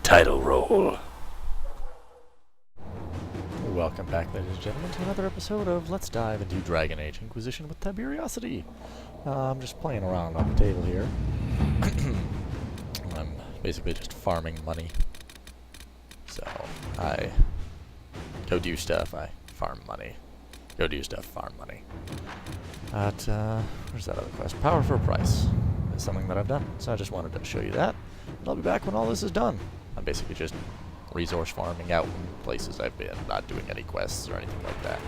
title roll. Welcome back, ladies and gentlemen, to another episode of Let's Dive into Dragon Age Inquisition with Tiberiosity. I'm just playing around on the table here. I'm basically just farming money. So, I go do stuff, I farm money. Go do stuff, farm money. At, where's that other quest? Power for a Price is something that I've done. So I just wanted to show you that. And I'll be back when all this is done. I'm basically just resource farming out in places I've been, not doing any quests or anything like that.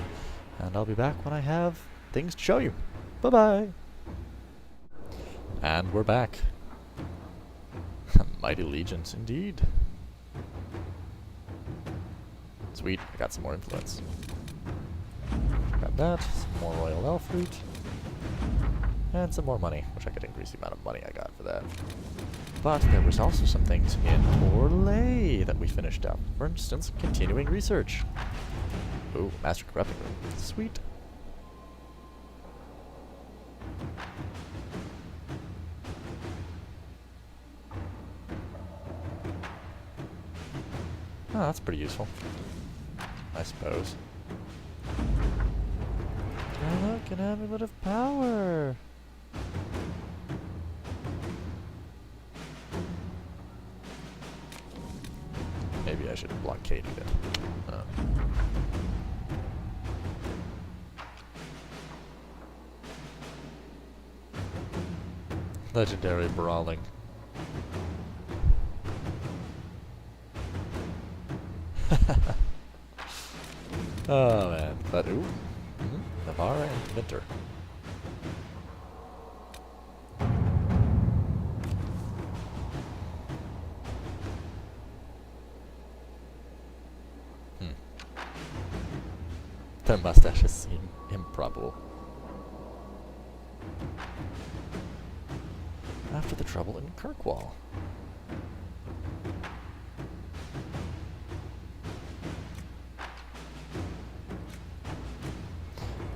And I'll be back when I have things to show you. Bye-bye! And we're back. Mighty legions, indeed. Sweet, I got some more influence. Grab that, some more royal elf fruit, and some more money, which I could increase the amount of money I got for that. But there was also some things in Orlais that we finished up. For instance, continuing research. Ooh, Master Corrupting Room. Sweet. Oh, that's pretty useful, I suppose. Oh, look, an amulet of power! Maybe I should have blockaded it. Legendary brawling. Oh man, but ooh, Navarra and Winter. Their mustaches seem improbable. After the trouble in Kirkwall.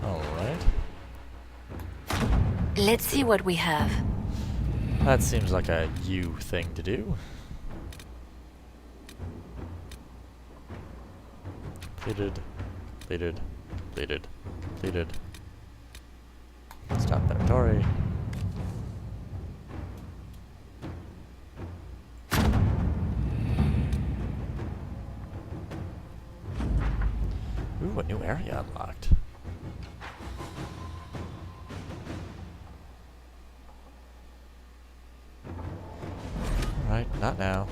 Alright. Let's see what we have. That seems like a you thing to do. Completed. Stop inventory. Ooh, a new area unlocked. Alright, not now.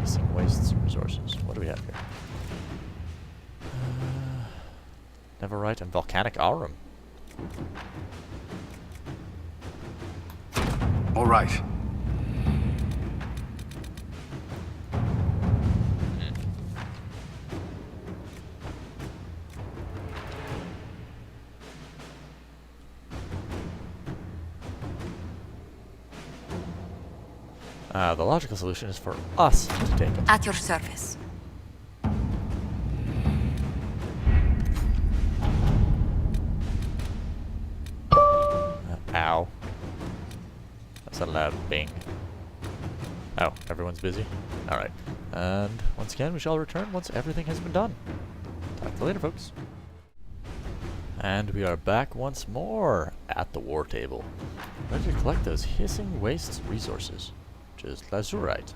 Missing wastes and resources. What do we have here? Neverite and Volcanic Aurum. All right. The logical solution is for us to take it. At your service. Ow. That's a loud bing. Oh, everyone's busy? Alright. And once again, we shall return once everything has been done. Talk to you later, folks. And we are back once more at the war table. Ready to collect those hissing wastes resources, which is lazurite.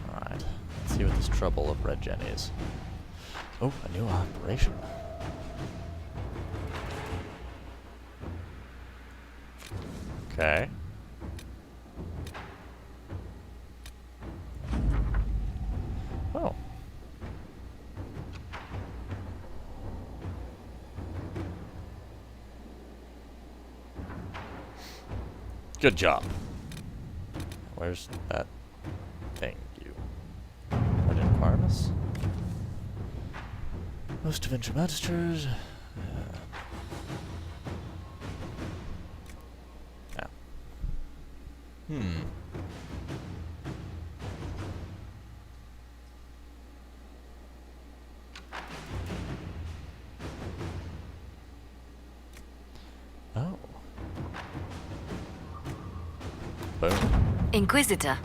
Alright, let's see what this trouble of Red Gen is. Oh, a new operation. Okay. Oh. Good job. Where's that thing, you? What requirements? Most of Magisters. Inquisitor.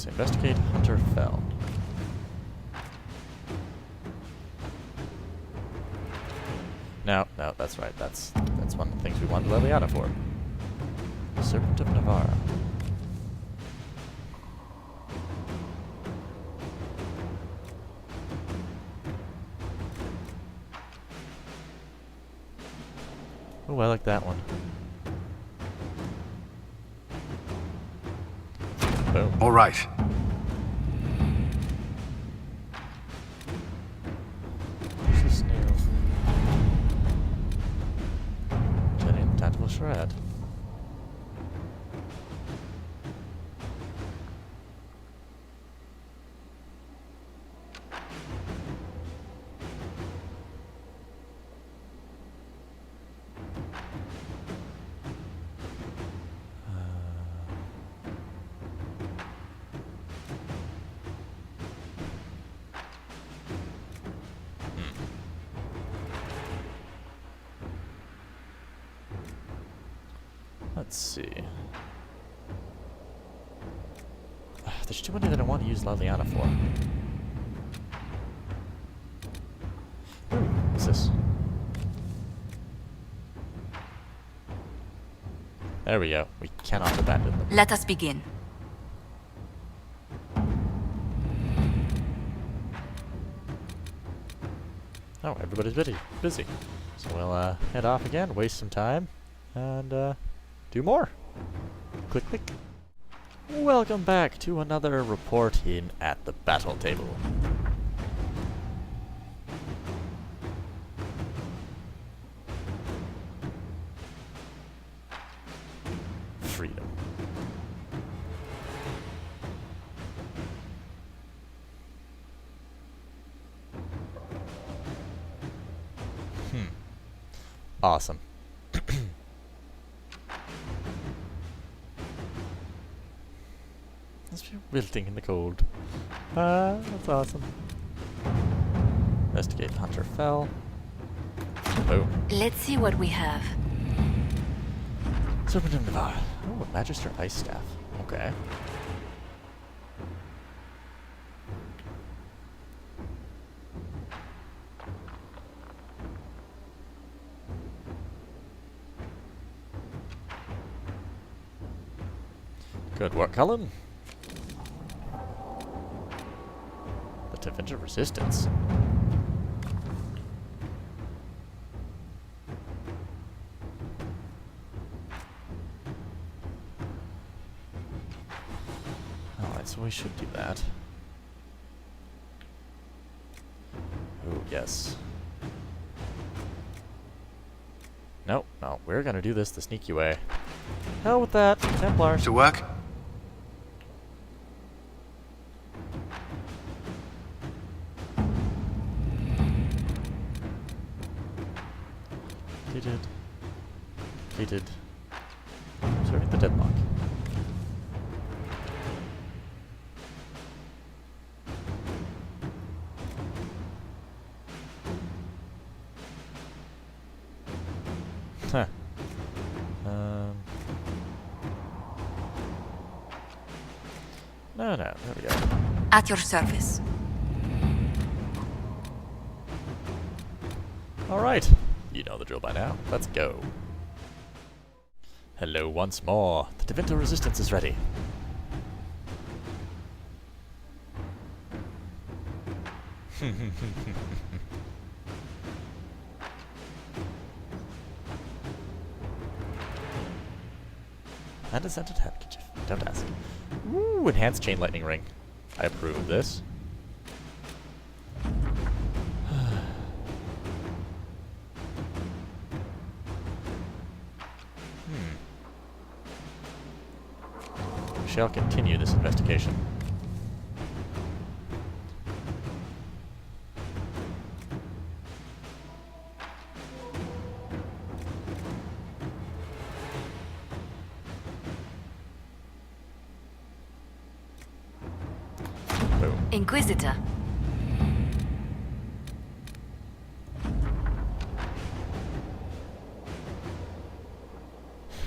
Yes, investigate Hunter Fell. No, that's right. That's one of the things we wanted Liliana for. Serpent of Navarra. Oh, I like that one. Boom. All right. Where's the snail? Getting tactical shred. Let's see. There's too many that I want to use Liliana for. What's this? There we go. We cannot abandon them. Let us begin. Oh, everybody's busy. So we'll head off again, waste some time, and do more. Click, click. Welcome back to another report in at the battle table. Freedom. Awesome. Must be wilting in the cold. That's awesome. Investigate Hunter Fell. Boom. Let's see what we have. Serpent of Navarre. Oh, a Magister Ice Staff. Okay. Good work, Cullen. The Defense of Resistance. Alright, so we should do that. Oh, yes. Nope, no, we're gonna do this the sneaky way. Hell with that, Templars. To work? Completed. Serving the deadlock. Huh. No, there we go. At your service. Alright. You know the drill by now. Let's go. Hello once more. The Defense of Resistance is ready. And a scented handkerchief. Don't ask. Ooh, enhanced chain lightning ring. I approve of this. We shall continue this investigation. Boom. Inquisitor.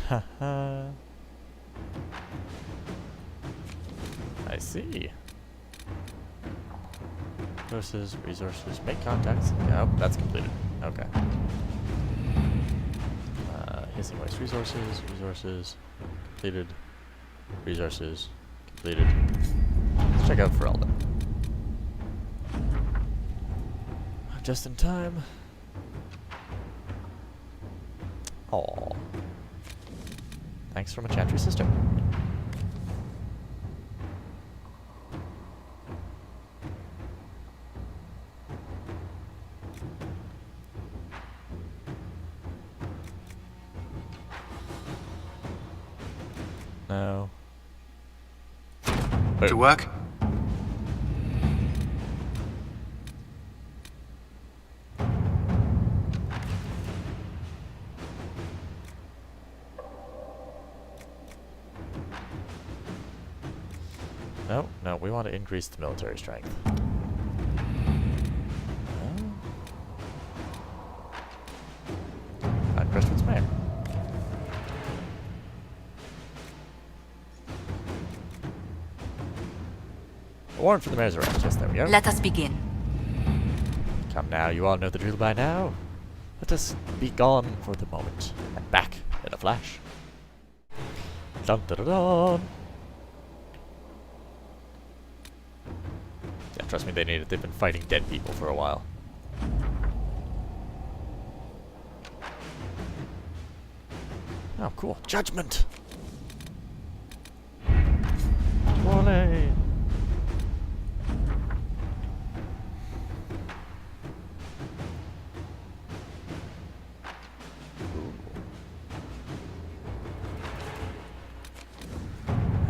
Haha. I see. Resources, make contacts. Yep, that's completed. Okay. Hissing waste resources, completed. Resources, completed. Let's check out Ferelden. Just in time. Aww. Thanks from a Chantry sister. No. Wait. To work? No, we want to increase the military strength. Crestwood's mayor. A warrant for the mayor's arrest. Yes, there we go. Let us begin. Come now, you all know the drill by now. Let us be gone for the moment, and back in a flash. Dun dun dun dun! Yeah, trust me, they need it. They've been fighting dead people for a while. Oh, cool. Judgment! Wale!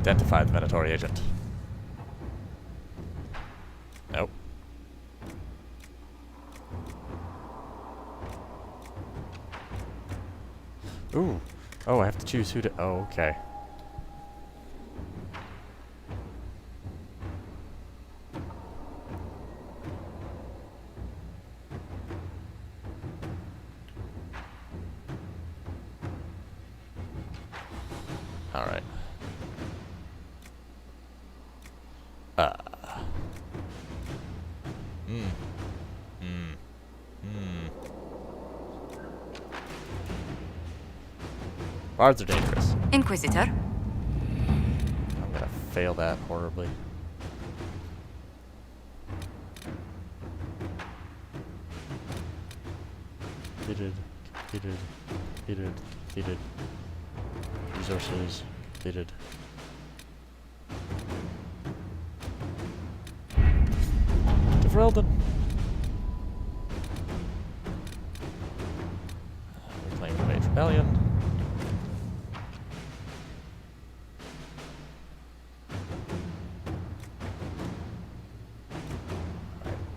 Identify the Minotaur agent. Nope. Ooh. Oh, I have to choose who to... Oh, okay. Alright. Bards are dangerous. Inquisitor. I'm gonna fail that horribly. Completed. Resources, completed. To Ferelden. Reclaim the Mage Rebellion.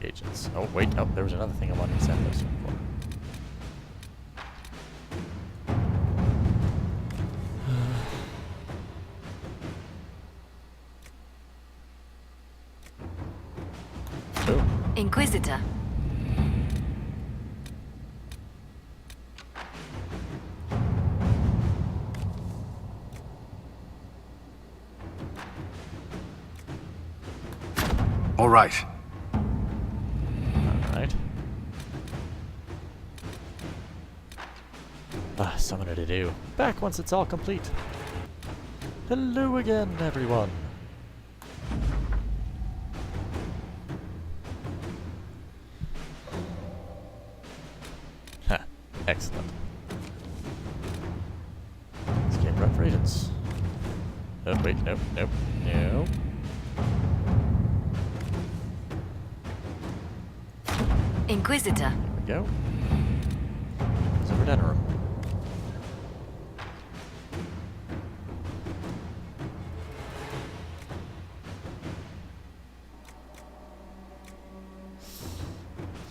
Agents. Oh, wait. Oh, there was another thing I wanted to send this for. Oh. Inquisitor. All right. Alright. Summoner to do. Back once it's all complete. Hello again, everyone. Ha, excellent. Scan run for agents. Oh, wait, nope. Inquisitor. There we go. Silver Den room.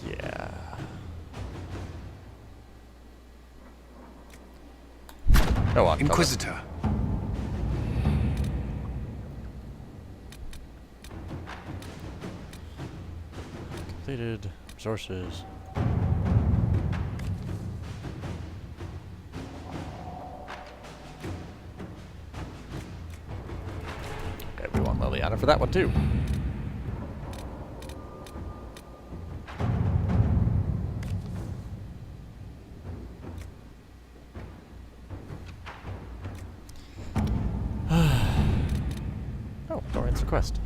Yeah. Go on, Inquisitor. Completed. Resources. Okay, we want Liliana for that one too. Oh, Dorian's request.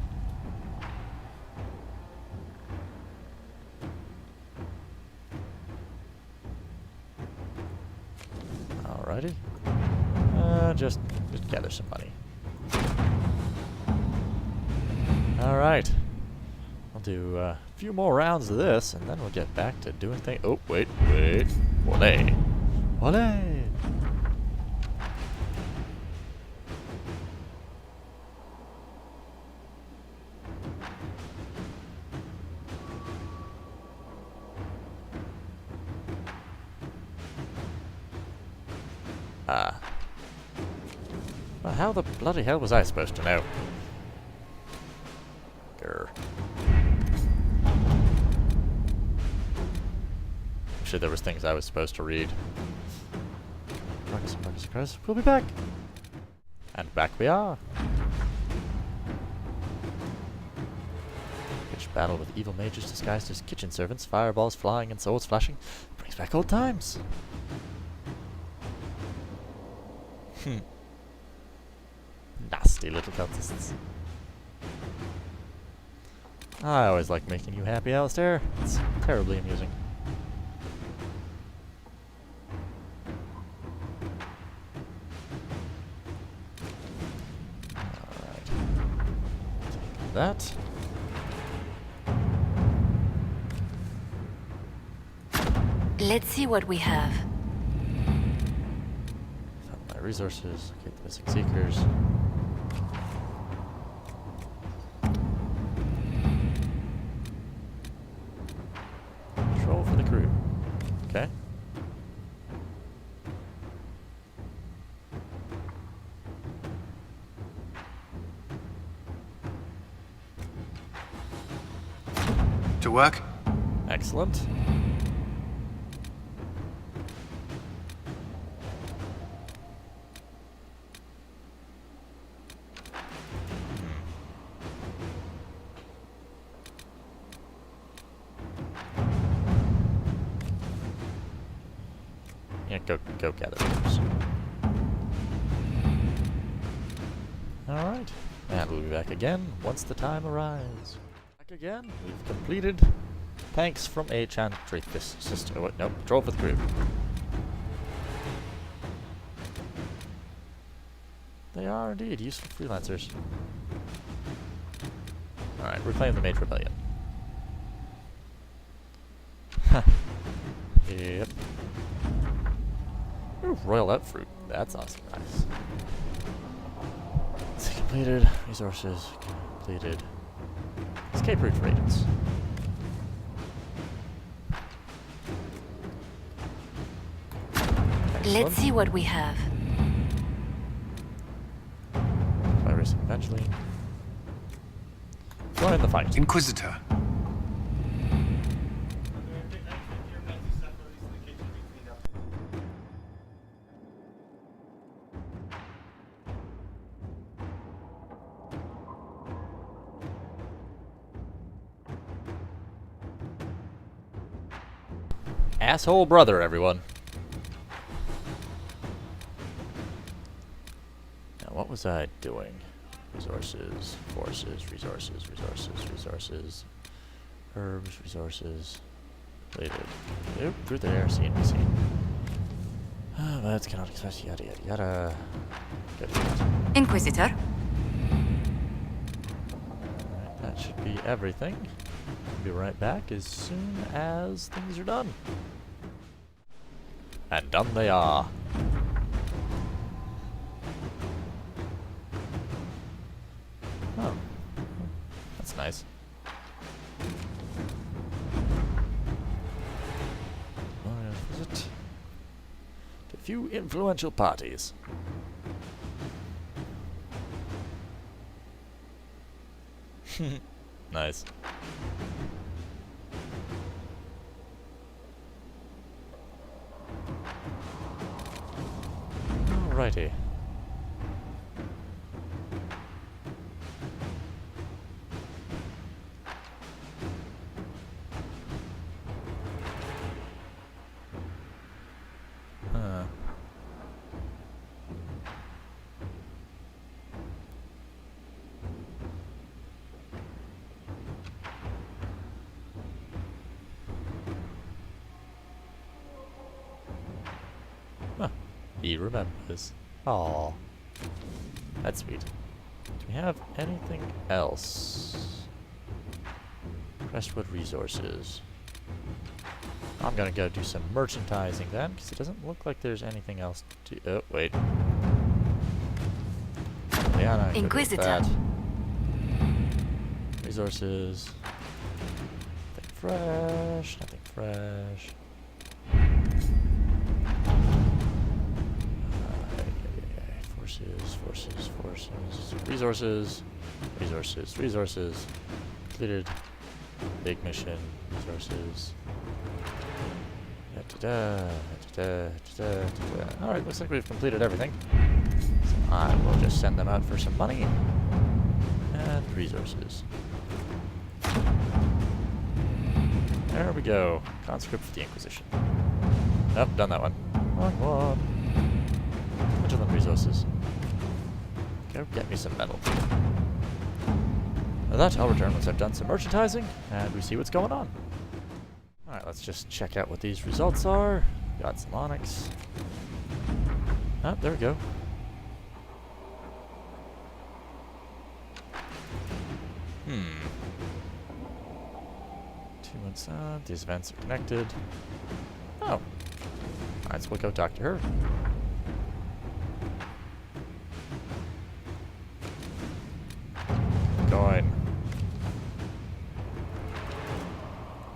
Alrighty. Just gather some money. Alright. I'll do a few more rounds of this, and then we'll get back to doing things. Oh, wait. Wale. Wale! Well, how the bloody hell was I supposed to know? Grr. I'm sure there was things I was supposed to read. Marcus, we'll be back! And back we are! Pitched battle with evil mages disguised as kitchen servants, fireballs flying and swords flashing. Brings back old times! Nasty little cultists. I always like making you happy, Alistair. It's terribly amusing. Alright. Take that. Let's see what we have. Found my resources. Locate the missing seekers. Control for the crew. Okay. To work? Excellent. Yeah, go gather those. Alright. And we'll be back again once the time arrives. Back again. We've completed thanks from a chantry sister. Oh, wait, no, patrol for the crew. They are indeed useful freelancers. Alright, reclaim the Mage Rebellion. Yep. Ooh, royal outfruit. That's awesome, nice. It's completed. Resources completed. Escape route radius. Let's see what we have. Virus eventually. Join the fight. Inquisitor. Asshole brother, everyone. Now, what was I doing? Resources, forces, resources. Herbs, resources. Related. Nope, through there, CNPC. That's cannot expect yada yada yada. Good. Inquisitor. Alright, that should be everything. Be right back as soon as things are done. And done they are. Oh. That's nice. Visit to a few influential parties. Nice. Alrighty. He remembers. Aww. That's sweet. Do we have anything else? Crestwood Resources. I'm gonna go do some merchandising then, because it doesn't look like there's anything else to... Oh, wait. Yeah, no, Inquisitor. Resources. Nothing fresh. Nothing fresh. Forces. Resources. Completed. Big mission. Resources. Alright, looks like we've completed everything. So I will just send them out for some money. And resources. There we go. Conscript for the Inquisition. Nope, done that one. Wrong one. Vigilant resources. Go get me some metal. With that, I'll return once I've done some merchandising, and we see what's going on. Alright, let's just check out what these results are. Got some onyx. Oh, there we go. Hmm. 2 months on. These events are connected. Oh. Alright, so we'll go talk to her. Going.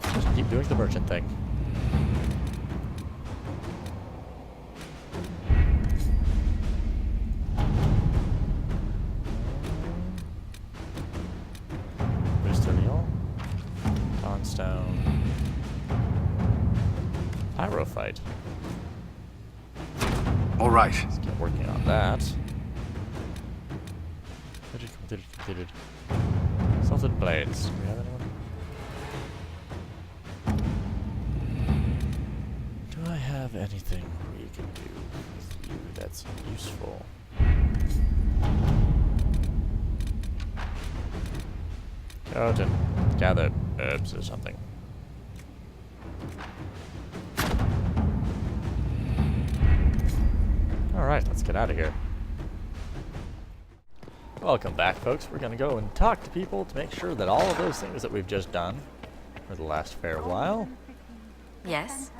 Just keep doing the merchant thing. Tonstone. Pyrophyte. All right. Let's get working on that. Completed. Salted blades. Do we have anyone? Do I have anything we can do with you that's useful? Go out and gather herbs or something. Alright, let's get out of here. Welcome back, folks. We're going to go and talk to people to make sure that all of those things that we've just done for the last fair while Yes?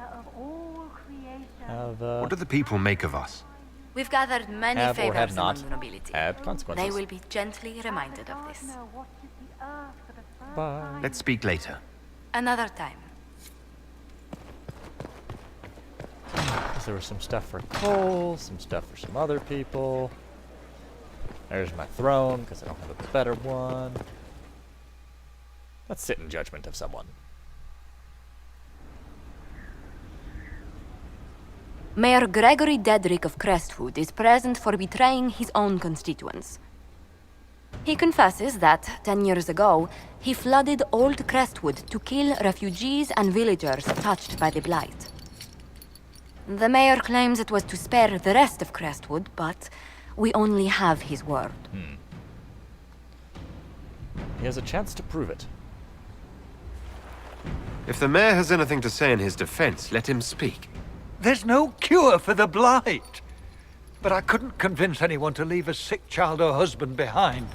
have, What do the people make of us? We've gathered many have or favors have not among the nobility. had consequences. They will be gently reminded of this. Bye. Let's speak later. Another time. There was some stuff for Cole, some stuff for some other people. There's my throne, because I don't have a better one. Let's sit in judgment of someone. Mayor Gregory Dedrick of Crestwood is present for betraying his own constituents. He confesses that, 10 years ago, he flooded Old Crestwood to kill refugees and villagers touched by the Blight. The mayor claims it was to spare the rest of Crestwood, but we only have his word. He has a chance to prove it. If the mayor has anything to say in his defense, let him speak. There's no cure for the Blight. But I couldn't convince anyone to leave a sick child or husband behind.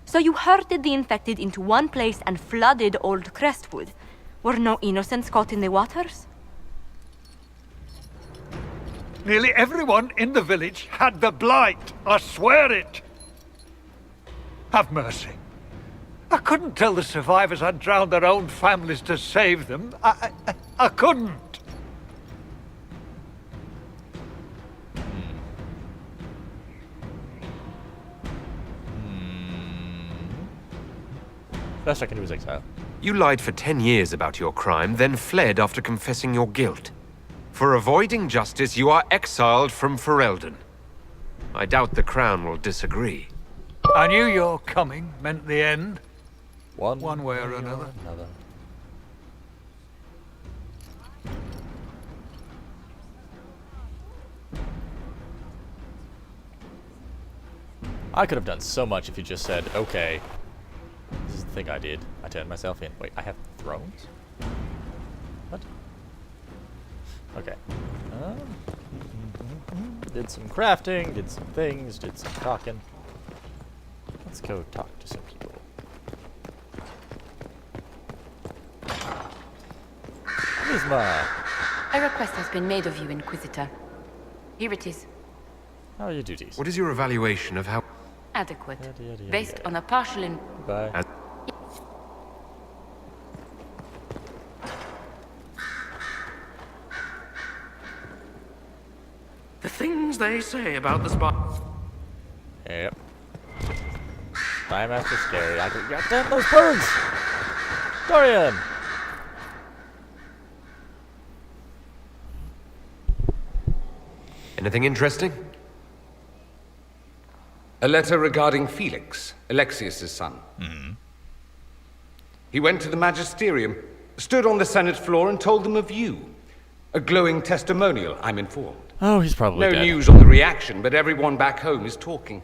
So you herded the infected into one place and flooded Old Crestwood. Were no innocents caught in the waters? Nearly everyone in the village had the Blight. I swear it. Have mercy. I couldn't tell the survivors I'd drowned their own families to save them. I couldn't. Best I can do is exile. You lied for 10 years about your crime, then fled after confessing your guilt. For avoiding justice, you are exiled from Ferelden. I doubt the Crown will disagree. I knew your coming meant the end. One way or another. I could have done so much if you just said, okay, this is the thing I did. I turned myself in. Wait, I have thrones? What? Okay. did some crafting, did some things, did some talking. Let's go talk to some people. Misma! A request has been made of you, Inquisitor. Here it is. How are your duties? What is your evaluation of how... Adequate. Yada, yada, yada, Based yada. on a partial Goodbye. The things they say about the spot. Yep. Time after scary. I could get damn those birds! Dorian! Anything interesting? A letter regarding Felix, Alexius's son. He went to the magisterium, stood on the Senate floor and told them of you. A glowing testimonial, I'm informed. Oh, he's probably No dead. news on the reaction, but everyone back home is talking.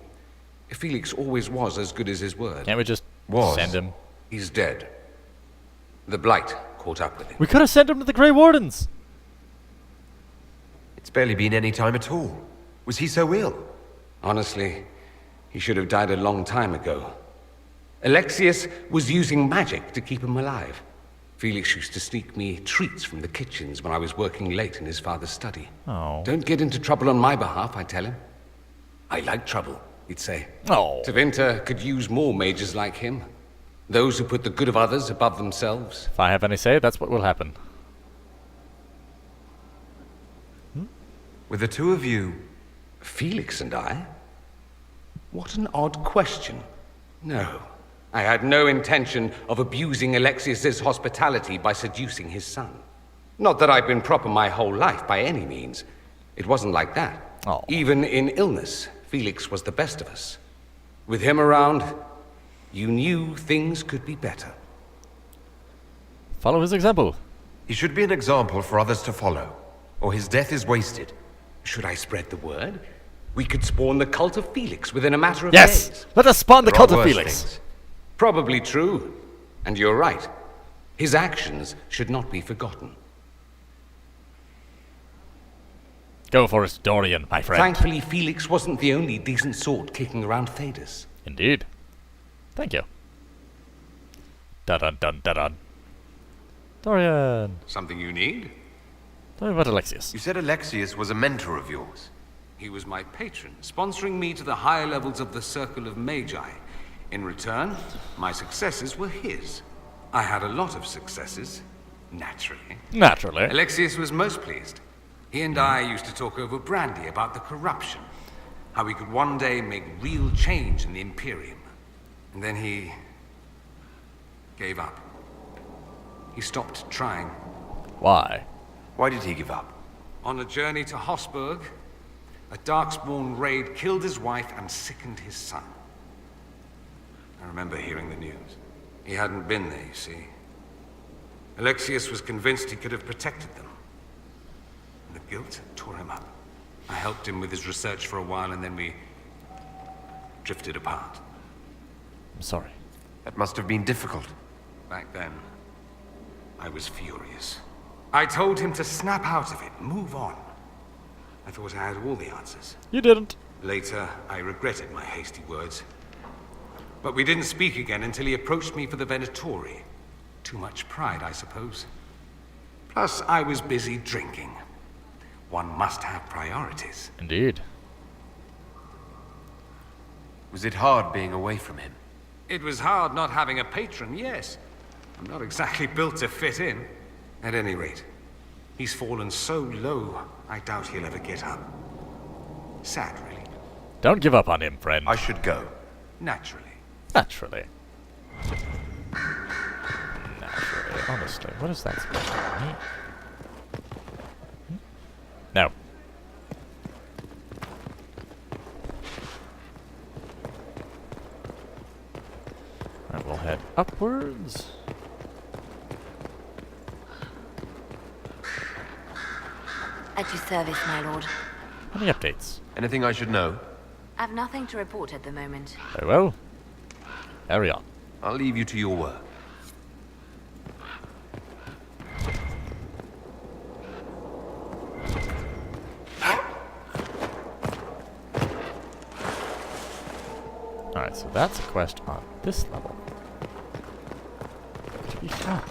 Felix always was as good as his word. Can't we just Was. send him? He's dead. The Blight caught up with him. We could have sent him to the Grey Wardens! It's barely been any time at all. Was he so ill? Honestly, he should have died a long time ago. Alexius was using magic to keep him alive. Felix used to sneak me treats from the kitchens when I was working late in his father's study. Oh. Don't get into trouble on my behalf, I tell him. I like trouble, he'd say. Oh. Tevinter could use more mages like him. Those who put the good of others above themselves. If I have any say, that's what will happen. With the two of you... Felix and I? What an odd question. No, I had no intention of abusing Alexius's hospitality by seducing his son. Not that I've been proper my whole life, by any means. It wasn't like that. Oh. Even in illness, Felix was the best of us. With him around, you knew things could be better. Follow his example. He should be an example for others to follow, or his death is wasted. Should I spread the word? We could spawn the cult of Felix within a matter of Yes! days. Let us spawn the There cult are of worse Felix. things. Probably true. And you're right. His actions should not be forgotten. Go for it, Dorian, my friend. Thankfully, Felix wasn't the only decent sort kicking around Thedas. Indeed. Thank you. Dun dun dun. Dorian. Something you need? Tell me about Alexius. You said Alexius was a mentor of yours. He was my patron, sponsoring me to the higher levels of the Circle of Magi. In return, my successes were his. I had a lot of successes, naturally. Naturally. Alexius was most pleased. He and I used to talk over brandy about the corruption, how we could one day make real change in the Imperium. And then he gave up. He stopped trying. Why? Why did he give up? On a journey to Hosburg, a Darkspawn raid killed his wife and sickened his son. I remember hearing the news. He hadn't been there, you see. Alexius was convinced he could have protected them. And the guilt tore him up. I helped him with his research for a while, and then we drifted apart. I'm sorry. That must have been difficult. Back then, I was furious. I told him to snap out of it, move on. I thought I had all the answers. You didn't. Later, I regretted my hasty words. But we didn't speak again until he approached me for the Venatori. Too much pride, I suppose. Plus, I was busy drinking. One must have priorities. Indeed. Was it hard being away from him? It was hard not having a patron, yes. I'm not exactly built to fit in. At any rate, he's fallen so low, I doubt he'll ever get up. Sad, really. Don't give up on him, friend. I should go. Naturally. Naturally. Naturally. Honestly, what is that supposed to mean? No. Alright, we'll head upwards. At your service, my lord. Any updates? Anything I should know? I've nothing to report at the moment. Very well. Carry on. I'll leave you to your work. Alright, so that's a quest on this level. To be fun.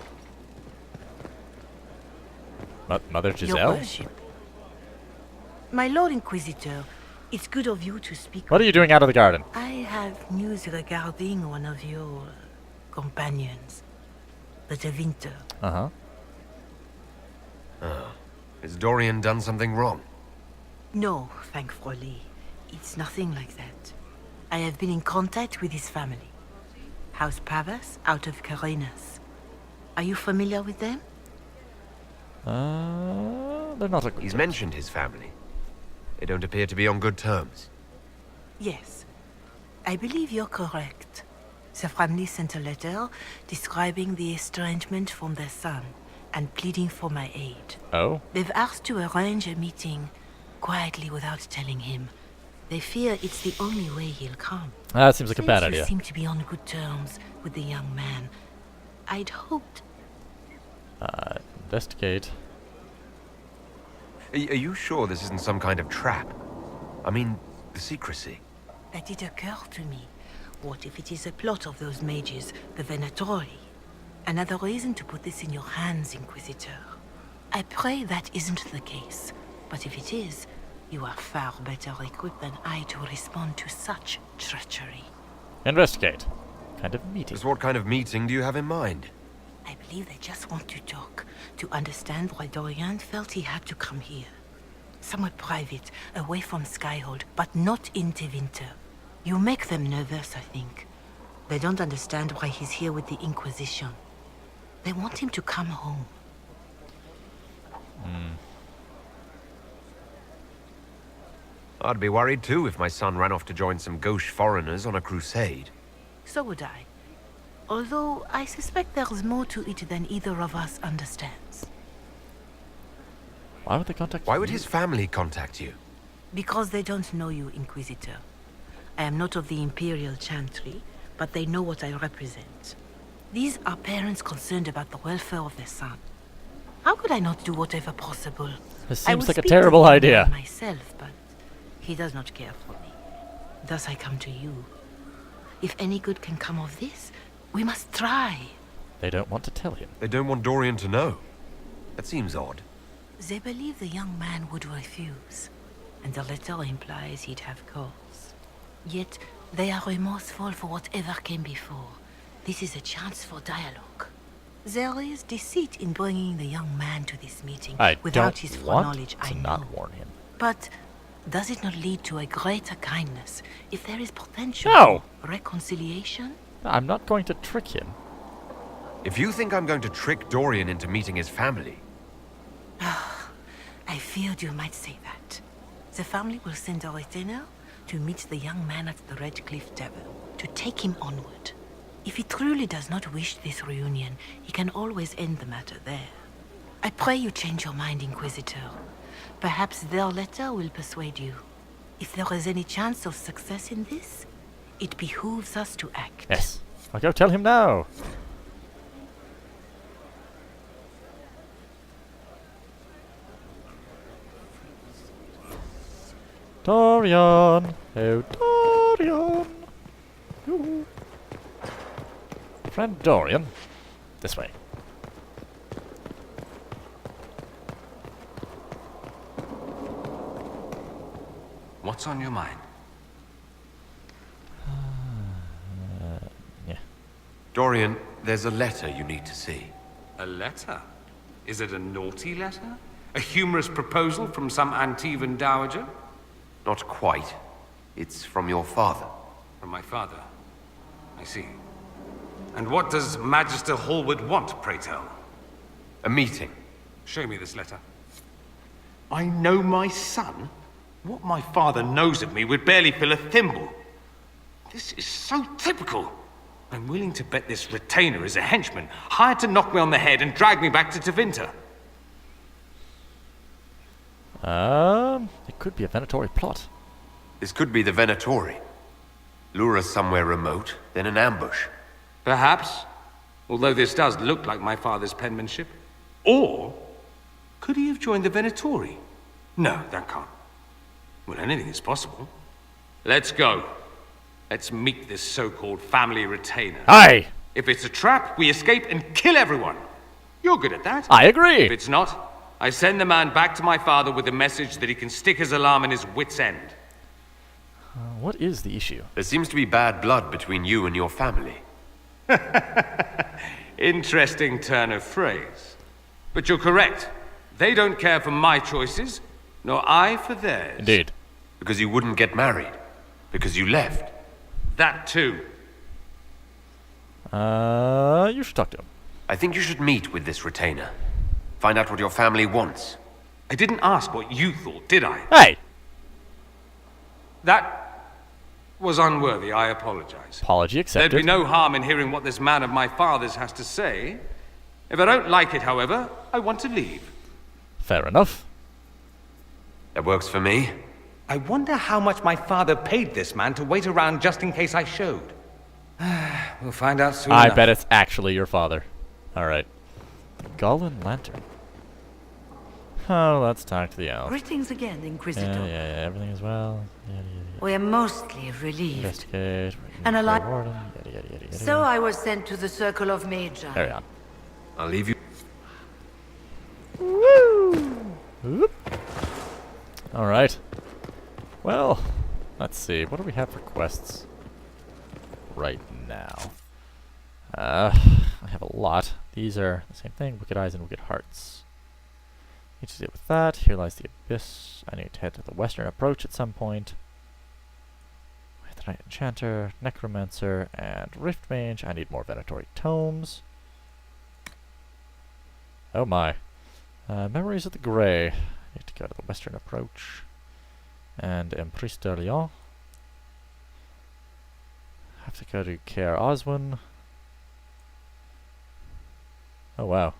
Mother Your Giselle? worship. My Lord Inquisitor, it's good of you to speak. What are you doing out of the garden? I have news regarding one of your companions, the Tevinter. Uh-huh. Has Dorian done something wrong? No, thankfully. It's nothing like that. I have been in contact with his family. House Pavas out of Carenas. Are you familiar with them? They're not a good He's fit. mentioned his family. They don't appear to be on good terms. Yes. I believe you're correct. The family sent a letter describing the estrangement from their son and pleading for my aid. Oh? They've asked to arrange a meeting quietly without telling him. They fear it's the only way he'll come. That seems like a bad Since you idea. seem to be on good terms with the young man, I'd hoped... Investigate. Are you sure this isn't some kind of trap? I mean, the secrecy. that it occurred to me. What if it is a plot of those mages, the Venatori? Another reason to put this in your hands, Inquisitor. I pray that isn't the case. But if it is, you are far better equipped than I to respond to such treachery. Investigate. Kind of meeting. Just what kind of meeting do you have in mind? I believe they just want to talk, to understand why Dorian felt he had to come here. Somewhere private, away from Skyhold, but not in Tevinter. You make them nervous, I think. They don't understand why he's here with the Inquisition. They want him to come home. I'd be worried too if my son ran off to join some gauche foreigners on a crusade. So would I. Although I suspect there's more to it than either of us understands. Why would they contact Why would you? his family contact you? Because they don't know you, Inquisitor. I am not of the Imperial Chantry, but they know what I represent. These are parents concerned about the welfare of their son. How could I not do whatever possible? This I seems will like a speak to terrible the young idea. man myself, but he does not care for me. Thus I come to you. If any good can come of this, we must try. They don't want to tell him. They don't want Dorian to know. That seems odd. They believe the young man would refuse, and the letter implies he'd have cause. Yet, they are remorseful for whatever came before. This is a chance for dialogue. There is deceit in bringing the young man to this meeting I without don't his want foreknowledge, I to know. not warn him. But does it not lead to a greater kindness if there is potential No! for reconciliation? I'm not going to trick him. If you think I'm going to trick Dorian into meeting his family, I feared you might say that. The family will send a retainer to meet the young man at the Red Cliff Tavern, to take him onward. If he truly does not wish this reunion, he can always end the matter there. I pray you change your mind, Inquisitor. Perhaps their letter will persuade you. If there is any chance of success in this, it behooves us to act. Yes. I'll go tell him now. Dorian! Oh, Dorian! Yoo-hoo. Friend Dorian. This way. What's on your mind? Yeah. Dorian, there's a letter you need to see. A letter? Is it a naughty letter? A humorous proposal from some Antivan dowager? Not quite. It's from your father. From my father. I see. And what does Magister Hallward want, pray tell? A meeting. Show me this letter. I know my son? What my father knows of me would barely fill a thimble. This is so typical. I'm willing to bet this retainer is a henchman, hired to knock me on the head and drag me back to Tevinter. It could be a Venatori plot. This could be the Venatori. Lure us somewhere remote, then an ambush. Perhaps. Although this does look like my father's penmanship. Or, could he have joined the Venatori? No, that can't. Well, anything is possible. Let's go. Let's meet this so-called family retainer. Aye! If it's a trap, we escape and kill everyone. You're good at that. I agree! If it's not, I send the man back to my father with a message that he can stick his alarm in his wit's end. What is the issue? There seems to be bad blood between you and your family. Interesting turn of phrase. But you're correct. They don't care for my choices, nor I for theirs. Indeed. Because you wouldn't get married. Because you left. That too. You should talk to him. I think you should meet with this retainer. Find out what your family wants. I didn't ask what you thought, did I? Hey! That was unworthy. I apologize. Apology accepted. There'd be no harm in hearing what this man of my father's has to say. If I don't like it, however, I want to leave. Fair enough. That works for me. I wonder how much my father paid this man to wait around just in case I showed. We'll find out soon I enough. bet it's actually your father. Alright. The Golden Lantern. Oh, let's talk to the elf. Greetings again, Inquisitor. Yeah, everything is well. We are mostly relieved. Investigate. And alive. Warden, yada. So I was sent to the Circle of Magi. Carry on. I'll leave you. Whoop. Alright. Well, let's see. What do we have for quests right now? I have a lot. These are the same thing. Wicked Eyes and Wicked Hearts. Need to deal with that. Here lies the Abyss. I need to head to the western approach at some point. The Knight Enchanter, Necromancer, and Rift Mage. I need more Venatory Tomes. Oh my. Memories of the Grey. Need to go to the western approach. And Emprise de Lyon. Have to go to Caer Oswin. Oh wow.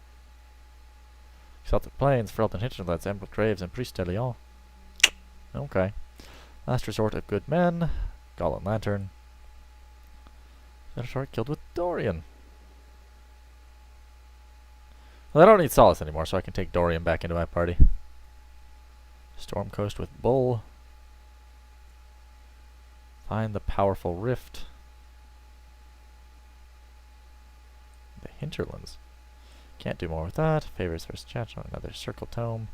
Exalted Plains, Ferelden Hinterlands, Emerald Graves, and Priest de Lyon. Okay. Last Resort of Good Men. Golden Lantern. Venator killed with Dorian. Well, I don't need Solace anymore, so I can take Dorian back into my party. Storm Coast with Bull. Find the powerful rift. The Hinterlands. Can't do more with that. Favors first chance on another circle tome.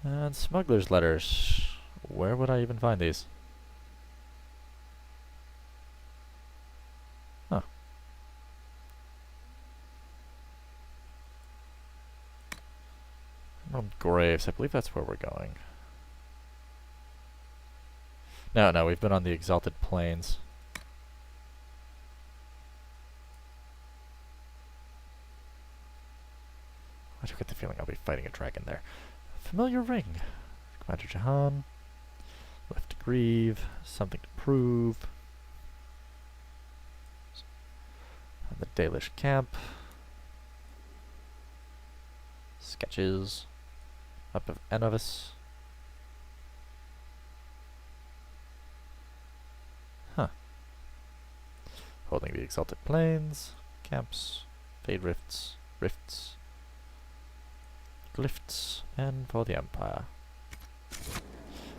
And Smuggler's Letters. Where would I even find these? Huh. Graves. I believe that's where we're going. No, we've been on the Exalted Plains. I do get the feeling I'll be fighting a dragon there. Familiar Ring. Commander Jahan. Left to Grieve. Something to Prove. And the Dalish Camp. Sketches. Up of Enovis. Huh. Holding the Exalted Plains. Camps. Fade Rifts. Rifts. Glyphs, and for the Empire.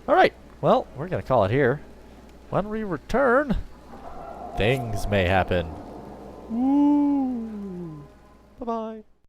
Alright, well, we're gonna call it here. When we return, things may happen. Woo! Bye-bye.